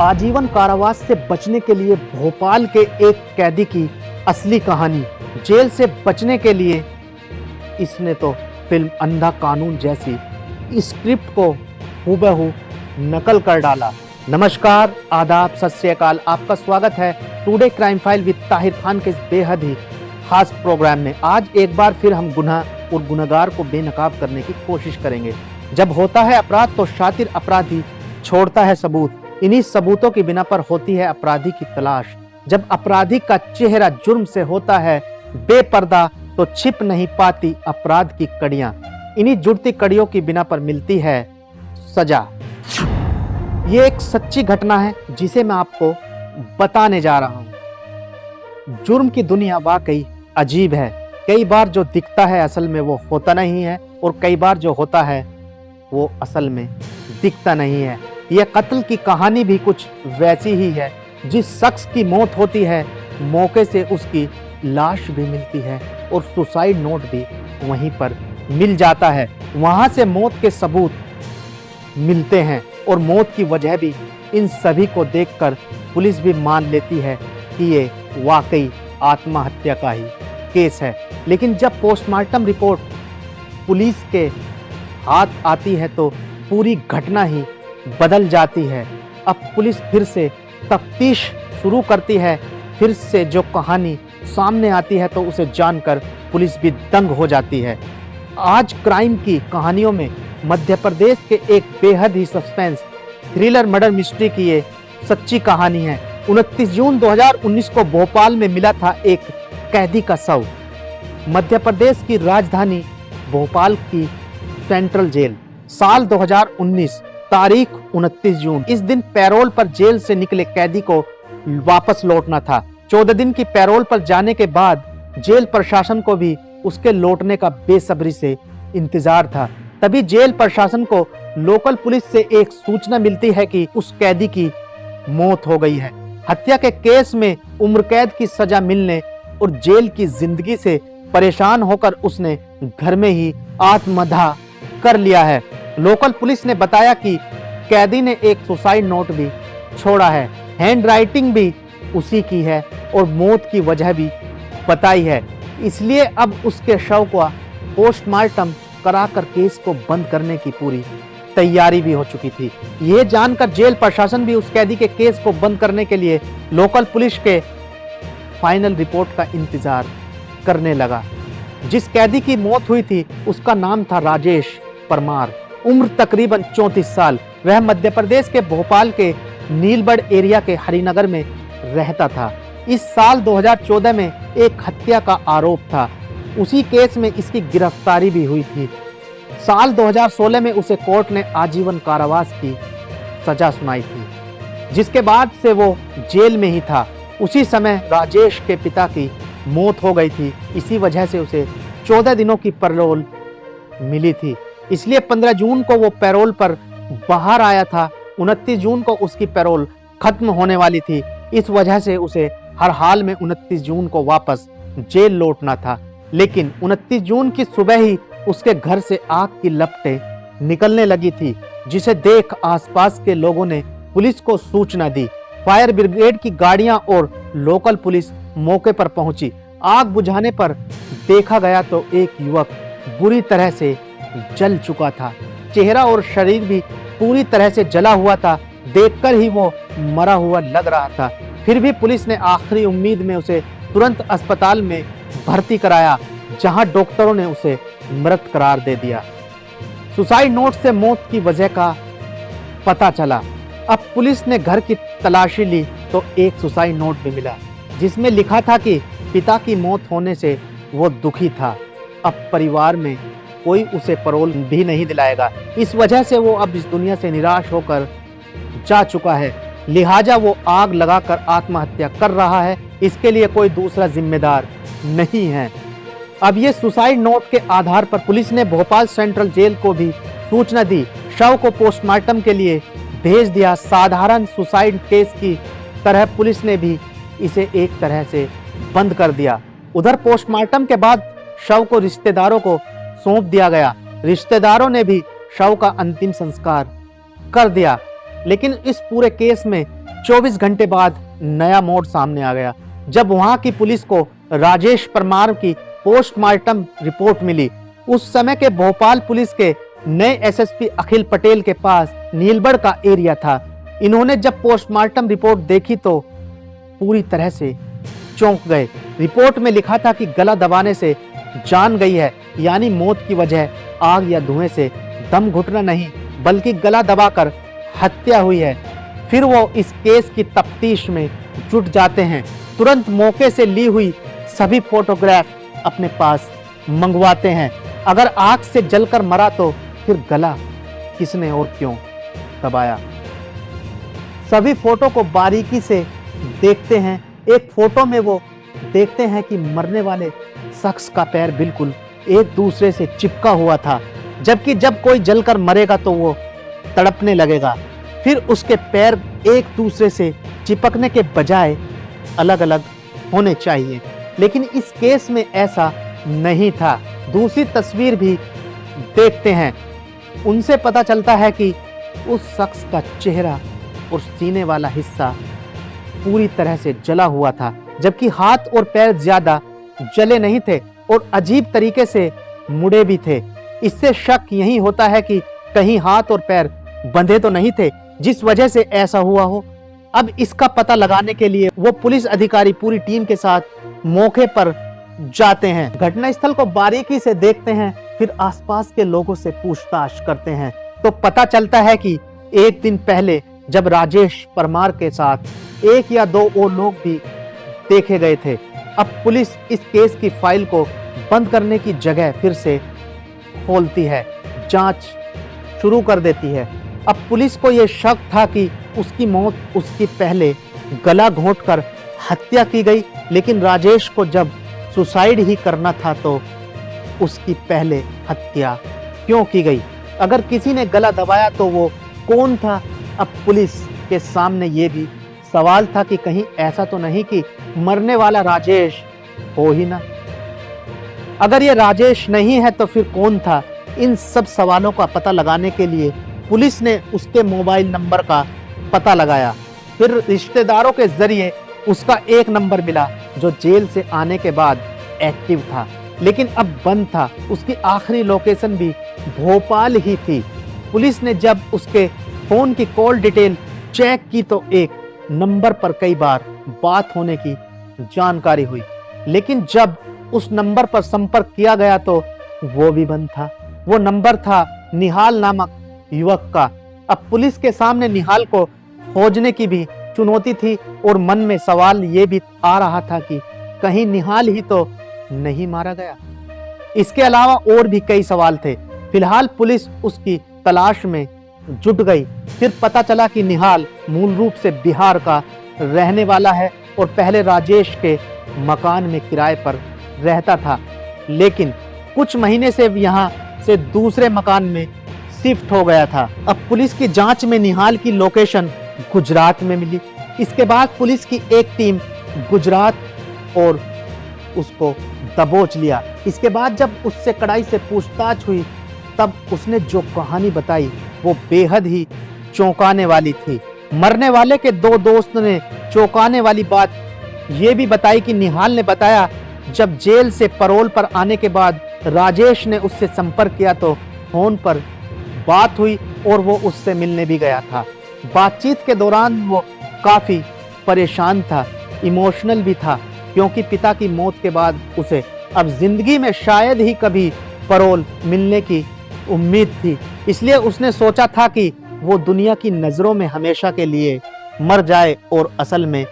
आजीवन कारावास से बचने के लिए भोपाल के एक कैदी की असली कहानी। जेल से बचने के लिए इसने तो फिल्म अंधा कानून जैसी स्क्रिप्ट को हूबहू नकल कर डाला। नमस्कार, आदाब, सत श्री अकाल। आपका स्वागत है today crime file with Tahir Khan के इस बेहद ही खास प्रोग्राम में। आज एक बार फिर हम गुनाह और गुनहगार को बेनकाब करने की कोशिश करेंगे। जब होता है अपराध तो शातिर अपराधी छोड़ता है सबूत। इन्हीं सबूतों की बिना पर होती है अपराधी की तलाश। जब अपराधी का चेहरा जुर्म से होता है बेपर्दा तो छिप नहीं पाती अपराध की कड़ियां। इन्हीं जुड़ती कड़ियों की बिना पर मिलती है सजा। ये एक सच्ची घटना है जिसे मैं आपको बताने जा रहा हूं। जुर्म की दुनिया वाकई अजीब है। कई बार जो दिखता है असल में वो होता नहीं है, और कई बार जो होता है वो असल में दिखता नहीं है। यह कत्ल की कहानी भी कुछ वैसी ही है। जिस शख्स की मौत होती है मौके से उसकी लाश भी मिलती है और सुसाइड नोट भी वहीं पर मिल जाता है। वहां से मौत के सबूत मिलते हैं और मौत की वजह भी इन सभी को देखकर पुलिस भी मान लेती है कि ये वाकई आत्महत्या का ही केस है। लेकिन जब पोस्टमार्टम रिपोर्ट पुलिस के हाथ आती है तो पूरी घटना ही बदल जाती है। अब पुलिस फिर से तफ्तीश शुरू करती है। फिर से जो कहानी सामने आती है तो उसे जानकर पुलिस भी दंग हो जाती है। आज क्राइम की कहानियों में मध्य प्रदेश के एक बेहद ही सस्पेंस थ्रिलर मर्डर मिस्ट्री की ये सच्ची कहानी है। 29 जून 2019 को भोपाल में मिला था एक कैदी का शव। मध्य प्रदेश की राजधानी भोपाल की सेंट्रल जेल। साल 2019, तारीख 29 जून। इस दिन पैरोल पर जेल से निकले कैदी को वापस लौटना था। 14 दिन की पैरोल पर जाने के बाद जेल प्रशासन को भी उसके लौटने का बेसब्री से इंतजार था। तभी जेल प्रशासन को लोकल पुलिस से एक सूचना मिलती है कि उस कैदी की मौत हो गई है। हत्या के केस में उम्र कैद की सजा मिलने और जेल की जिंदगी से परेशान होकर उसने घर में ही आत्मदाह कर लिया है। लोकल पुलिस ने बताया कि कैदी ने एक सुसाइड नोट भी छोड़ा है। हैंड राइटिंग भी उसी की है और मौत की वजह भी बताई है। इसलिए अब उसके शव का पोस्टमार्टम कराकर केस को बंद करने की पूरी तैयारी भी हो चुकी थी। ये जानकर जेल प्रशासन भी उस कैदी के केस को बंद करने के लिए लोकल पुलिस के फाइनल रिपोर्ट का इंतजार करने लगा। जिस कैदी की मौत हुई थी उसका नाम था राजेश परमार। उम्र तकरीबन 34 साल। वह मध्य प्रदेश के भोपाल के नीलबढ़ एरिया के हरिनगर में रहता था। इस साल 2014 में एक हत्या का आरोप था। उसी केस में इसकी गिरफ्तारी भी हुई थी। साल 2016 में उसे कोर्ट ने आजीवन कारावास की सजा सुनाई थी, जिसके बाद से वो जेल में ही था। उसी समय राजेश के पिता की मौत हो गई थी। इसी वजह से उसे 14 दिनों की पैरोल मिली थी। इसलिए 15 जून को वो पैरोल पर बाहर आया था। 29 जून को उसकी पैरोल खत्म होने वाली थी। इस वजह से उसे हर हाल में 29 जून को वापस जेल लौटना था। लेकिन 29 जून की सुबह ही उसके घर से आग की लपटें निकलने लगी थी, जिसे देख आसपास के लोगों ने पुलिस को सूचना दी। फायर ब्रिगेड की गाड़ियां और लोकल पुलिस मौके पर पहुंची। आग बुझाने पर देखा गया तो एक युवक बुरी तरह से जल चुका था। चेहरा और शरीर भी पूरी तरह से जला हुआ था। देखकर ही वो मरा हुआ लग रहा था। फिर भी पुलिस ने आखिरी उम्मीद में उसे तुरंत अस्पताल में भर्ती कराया, जहां डॉक्टरों ने उसे मृत करार दे दिया। सुसाइड नोट से मौत की वजह का पता चला। अब पुलिस ने घर की तलाशी ली तो एक सुसाइड नोट भी मिला, जिसमें लिखा था कि पिता की मौत होने से वो दुखी था। अब परिवार में कोई उसे पैरोल भी नहीं दिलाएगा। इस वजह से वो अब इस दुनिया से निराश होकर जा चुका है। लिहाजा वो आग लगाकर आत्महत्या कर रहा है। इसके लिए कोई दूसरा जिम्मेदार नहीं है। अब ये सुसाइड नोट के आधार पर पुलिस ने भोपाल सेंट्रल जेल को भी सूचना दी। शव को पोस्टमार्टम के लिए भेज दिया। साधारण सुसाइड केस की तरह पुलिस ने भी इसे एक तरह से बंद कर दिया। उधर पोस्टमार्टम के बाद शव को रिश्तेदारों को सौंप दिया गया। रिश्तेदारों ने भी शव का अंतिम संस्कार कर दिया। लेकिन इस पूरे केस में 24 घंटे बाद नया मोड़ सामने आ गया जब वहां की पुलिस को राजेश परमार की पोस्टमार्टम रिपोर्ट मिली। उस समय के भोपाल पुलिस के नए एसएसपी अखिल पटेल के पास नीलबढ़ का एरिया था। इन्होंने जब पोस्टमार्टम रिपोर्ट देखी तो पूरी तरह से चौंक गए। रिपोर्ट में लिखा था कि गला दबाने से जान गई है, यानी मौत की वजह आग या धुएं से दम घुटना नहीं बल्कि गला दबाकर हत्या हुई है। फिर वो इस केस की तफ्तीश में जुट जाते हैं। तुरंत मौके से ली हुई सभी फोटोग्राफ अपने पास मंगवाते हैं। अगर आग से जलकर मरा तो फिर गला किसने और क्यों दबाया? सभी फोटो को बारीकी से देखते हैं। एक फोटो में वो देखते हैं कि मरने वाले शख्स का पैर बिल्कुल एक दूसरे से चिपका हुआ था, जबकि जब कोई जलकर मरेगा तो वो तड़पने लगेगा। फिर उसके पैर एक दूसरे से चिपकने के बजाय अलग अलग होने चाहिए, लेकिन इस केस में ऐसा नहीं था। दूसरी तस्वीर भी देखते हैं। उनसे पता चलता है कि उस शख्स का चेहरा और सीने वाला हिस्सा पूरी तरह से जला हुआ था, जबकि हाथ और पैर ज्यादा जले नहीं थे और अजीब तरीके से मुड़े भी थे। इससे शक यही होता है कि कहीं हाथ और पैर बंधे तो नहीं थे जिस वजह से ऐसा हुआ हो। अब इसका पता लगाने के लिए वो पुलिस अधिकारी पूरी टीम के साथ मौके पर जाते हैं। घटनास्थल को बारीकी से देखते हैं, फिर आसपास के लोगों से पूछताछ करते हैं तो पता चलता है कि एक दिन पहले जब राजेश परमार के साथ एक या दो और लोग भी देखे गए थे। अब पुलिस इस केस की फाइल को बंद करने की जगह फिर से खोलती है, जांच शुरू कर देती है। अब पुलिस को यह शक था कि उसकी मौत उसकी पहले गला घोंटकर हत्या की गई, लेकिन राजेश को जब सुसाइड ही करना था तो उसकी पहले हत्या क्यों की गई? अगर किसी ने गला दबाया तो वो कौन था? अब पुलिस के सामने ये भी सवाल था कि कहीं ऐसा तो नहीं कि मरने वाला राजेश हो ही ना। अगर ये राजेश नहीं है तो फिर कौन था? इन सब सवालों का पता लगाने के लिए पुलिस ने उसके मोबाइल नंबर का पता लगाया। फिर रिश्तेदारों के जरिए उसका एक नंबर मिला जो जेल से आने के बाद एक्टिव था, लेकिन अब बंद था। उसकी आखिरी लोकेशन भी भोपाल ही थी। पुलिस ने जब उसके फोन की कॉल डिटेल चेक की तो एक नंबर पर कई बार बात होने की जानकारी हुई, लेकिन जब उस नंबर पर संपर्क किया गया तो वो भी बंद था। वो नंबर था निहाल नामक युवक का। अब पुलिस के सामने निहाल को खोजने की भी चुनौती थी और मन में सवाल ये भी आ रहा था कि कहीं निहाल ही तो नहीं मारा गया। इसके अलावा और भी कई सवाल थे। फिलहाल पुलिस उसकी तलाश में जुट गई। फिर पता चला कि निहाल मूल रूप से बिहार का रहने वाला है और पहले राजेश के मकान में किराए पर रहता था, लेकिन कुछ महीने से यहाँ से दूसरे मकान में शिफ्ट हो गया था। अब पुलिस की जांच में निहाल की लोकेशन गुजरात में मिली। इसके बाद पुलिस की एक टीम गुजरात और उसको दबोच लिया। इसके बाद जब उससे कड़ाई से पूछताछ हुई तब उसने जो कहानी बताई वो बेहद ही चौंकाने वाली थी। मरने वाले के दो दोस्त ने चौंकाने वाली बात ये भी बताई कि निहाल ने बताया जब जेल से पैरोल पर आने के बाद राजेश ने उससे संपर्क किया तो फोन पर बात हुई और वो उससे मिलने भी गया था। बातचीत के दौरान वो काफी परेशान था, इमोशनल भी था, क्योंकि पिता की मौत के बाद उसे अब जिंदगी में शायद ही कभी पैरोल मिलने की उम्मीद थी। इसलिए उसने सोचा था कि वो दुनिया की नजरों में हमेशा के लिए मर जाए और असल में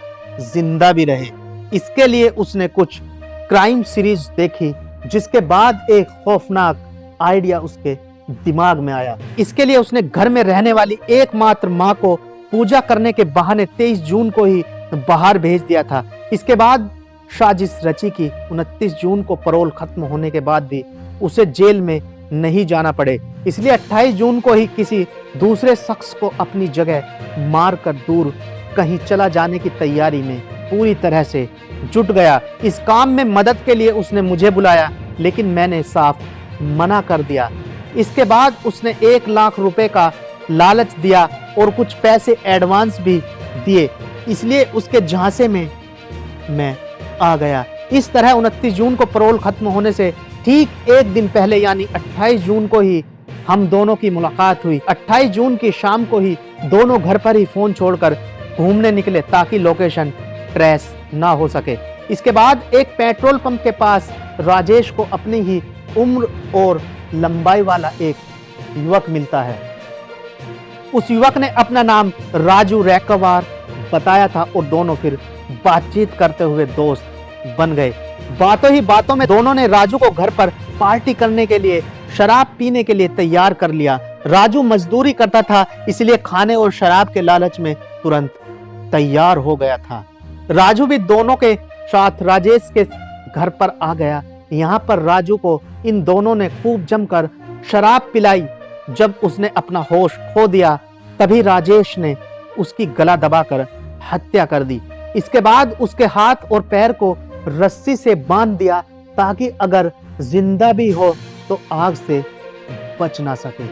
जिंदा भी रहे। इसके लिए उसने कुछ क्राइम सीरीज देखी, जिसके बाद एक खौफनाक आइडिया उसके दिमाग में आया। इसके लिए उसने घर में रहने वाली एकमात्र मां को पूजा करने के बहाने 23 जून को ही बाहर भेज दिया था। इसके बाद साजिश रची कि 29 जून को पैरोल खत्म होने के बाद भी उसे जेल में नहीं जाना पड़े, इसलिए 28 जून को ही किसी दूसरे शख्स को अपनी जगह मारकर दूर कहीं चला जाने की तैयारी में पूरी तरह से जुट गया। इस काम में मदद के लिए उसने मुझे बुलाया, लेकिन मैंने साफ मना कर दिया। इसके बाद उसने 1 लाख रुपए का लालच दिया और कुछ पैसे एडवांस भी दिए, इसलिए उसके झांसे में मैं आ गया। इस तरह 29 जून को पैरोल खत्म होने से ठीक एक दिन पहले यानी 28 जून को ही हम दोनों की मुलाकात हुई। 28 जून की शाम को ही दोनों घर पर ही फोन छोड़कर घूमने निकले ताकि लोकेशन ट्रेस ना हो सके। इसके बाद एक पेट्रोल पंप के पास राजेश को अपनी ही उम्र और लंबाई वाला एक युवक मिलता है। उस युवक ने अपना नाम राजू रैकवार बताया था और दोनों फिर बातचीत करते हुए दोस्त बन गए। बातों ही बातों में दोनों ने राजू को घर पर पार्टी करने के लिए, शराब पीने के लिए तैयार कर लिया। राजू मजदूरी करता था, इसलिए खाने और शराब के लालच में तुरंत तैयार हो गया था। राजू भी दोनों के साथ राजेश के घर पर आ गया। यहाँ पर राजू को इन दोनों ने खूब जमकर शराब पिलाई। जब उसने अपना होश खो दिया तभी राजेश ने उसकी गला दबाकर हत्या कर दी। इसके बाद उसके हाथ और पैर को रस्सी से बांध दिया ताकि अगर जिंदा भी हो तो आग से बच ना सके।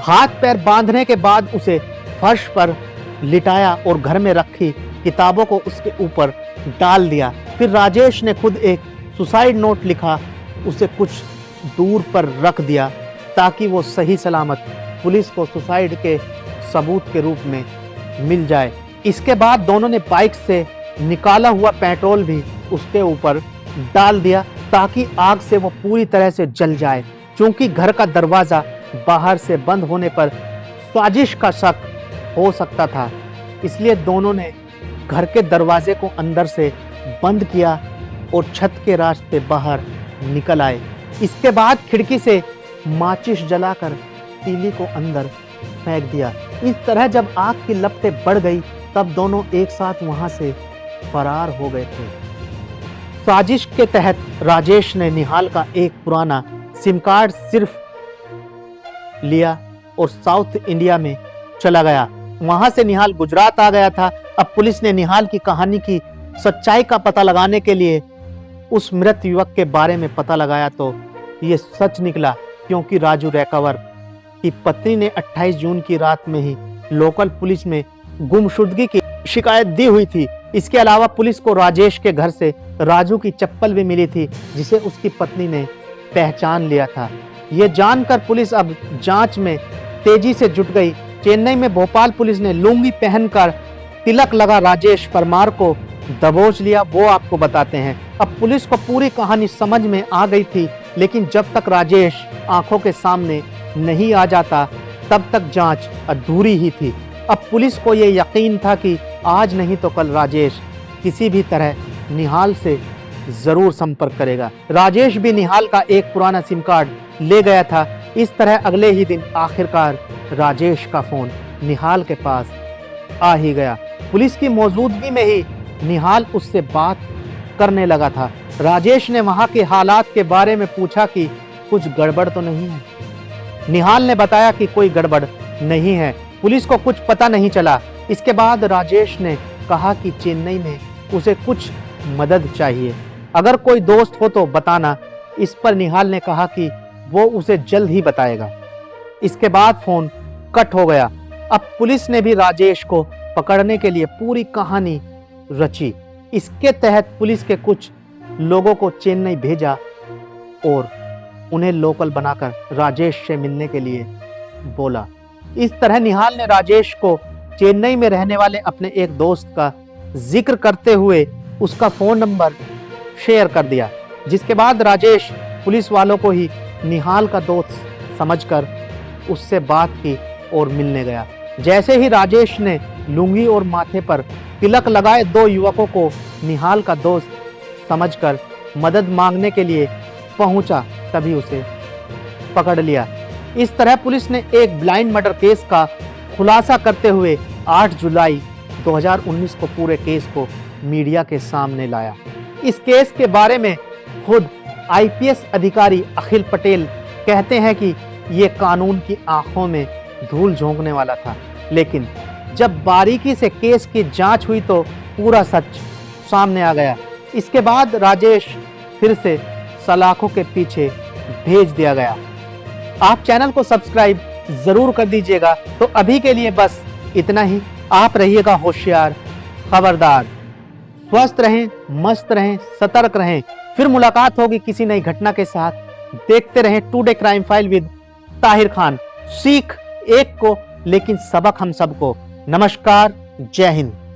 हाथ पैर बांधने के बाद उसे फर्श पर लिटाया और घर में रखी किताबों को उसके ऊपर डाल दिया। फिर राजेश ने खुद एक सुसाइड नोट लिखा, उसे कुछ दूर पर रख दिया ताकि वो सही सलामत पुलिस को सुसाइड के सबूत के रूप में मिल जाए। इसके बाद दोनों ने बाइक से निकाला हुआ पेट्रोल भी उसके ऊपर डाल दिया ताकि आग से वो पूरी तरह से जल जाए। क्योंकि घर का दरवाजा बाहर से बंद होने पर साजिश का शक हो सकता था, इसलिए दोनों ने घर के दरवाजे को अंदर से बंद किया और छत के रास्ते बाहर निकल आए। इसके बाद खिड़की से माचिस जलाकर तीली को अंदर फेंक दिया। इस तरह जब आग की लपटें बढ़ गई तब दोनों एक साथ वहां से फरार हो गए थे। साजिश के तहत राजेश ने निहाल का एक पुराना सिम कार्ड सिर्फ लिया और साउथ इंडिया में चला गया। वहां से निहाल गुजरात आ गया था। अब पुलिस ने निहाल की कहानी की सच्चाई का पता लगाने के लिए उस मृत युवक के बारे में पता लगाया तो ये सच निकला, क्योंकि राजू रैकावर की पत्नी ने 28 जून की रात में ही लोकल पुलिस में गुमशुदगी की शिकायत दी हुई थी। इसके अलावा पुलिस को राजेश के घर से राजू की चप्पल भी मिली थी जिसे उसकी पत्नी ने पहचान लिया था। ये जानकर पुलिस अब जांच में तेजी से जुट गई। चेन्नई में भोपाल पुलिस ने लुंगी पहनकर तिलक लगा राजेश परमार को दबोच लिया, वो आपको बताते हैं। अब पुलिस को पूरी कहानी समझ में आ गई थी, लेकिन जब तक राजेश आंखों के सामने नहीं आ जाता तब तक जांच अधूरी ही थी। अब पुलिस को ये यकीन था कि आज नहीं तो कल राजेश किसी भी तरह निहाल से जरूर संपर्क करेगा। राजेश भी निहाल का एक पुराना सिम कार्ड ले गया था। इस तरह अगले ही दिन आखिरकार राजेश का फोन निहाल के पास आ ही गया। पुलिस की मौजूदगी में ही निहाल उससे बात करने लगा था। राजेश ने वहां के हालात के बारे में पूछा कि कुछ गड़बड़ तो नहीं है। निहाल ने बताया कि कोई गड़बड़ नहीं है, पुलिस को कुछ पता नहीं चला। इसके बाद राजेश ने कहा कि चेन्नई में उसे कुछ मदद चाहिए, अगर कोई दोस्त हो तो बताना। इस पर निहाल ने कहा कि वो उसे जल्द ही बताएगा। इसके बाद फोन कट हो गया। अब पुलिस ने भी राजेश को पकड़ने के लिए पूरी कहानी रची। इसके तहत पुलिस के कुछ लोगों को चेन्नई भेजा और उन्हें लोकल बनाकर राजेश से मिलने के लिए बोला। इस तरह निहाल ने राजेश को चेन्नई में रहने वाले अपने एक दोस्त का जिक्र करते हुए उसका फोन नंबर शेयर कर दिया, जिसके बाद राजेश पुलिस वालों को ही निहाल का दोस्त समझकर उससे बात की और मिलने गया। जैसे ही राजेश ने लुंगी और माथे पर तिलक लगाए दो युवकों को निहाल का दोस्त समझकर मदद मांगने के लिए पहुंचा, तभी उसे पकड़ लिया। इस तरह पुलिस ने एक ब्लाइंड मर्डर केस का खुलासा करते हुए 8 जुलाई 2019 को पूरे केस को मीडिया के सामने लाया। इस केस के बारे में खुद आईपीएस अधिकारी अखिल पटेल कहते हैं कि ये कानून की आंखों में धूल झोंकने वाला था, लेकिन जब बारीकी से केस की जांच हुई तो पूरा सच सामने आ गया। इसके बाद राजेश फिर से सलाखों के पीछे भेज दिया गया। आप चैनल को सब्सक्राइब जरूर कर दीजिएगा। तो अभी के लिए बस इतना ही। आप रहिएगा होशियार, खबरदार। स्वस्थ रहें, मस्त रहें, सतर्क रहें। फिर मुलाकात होगी किसी नई घटना के साथ। देखते रहें today crime file with Tahir Khan. सीख एक को, लेकिन सबक हम सबको। नमस्कार, जय हिंद।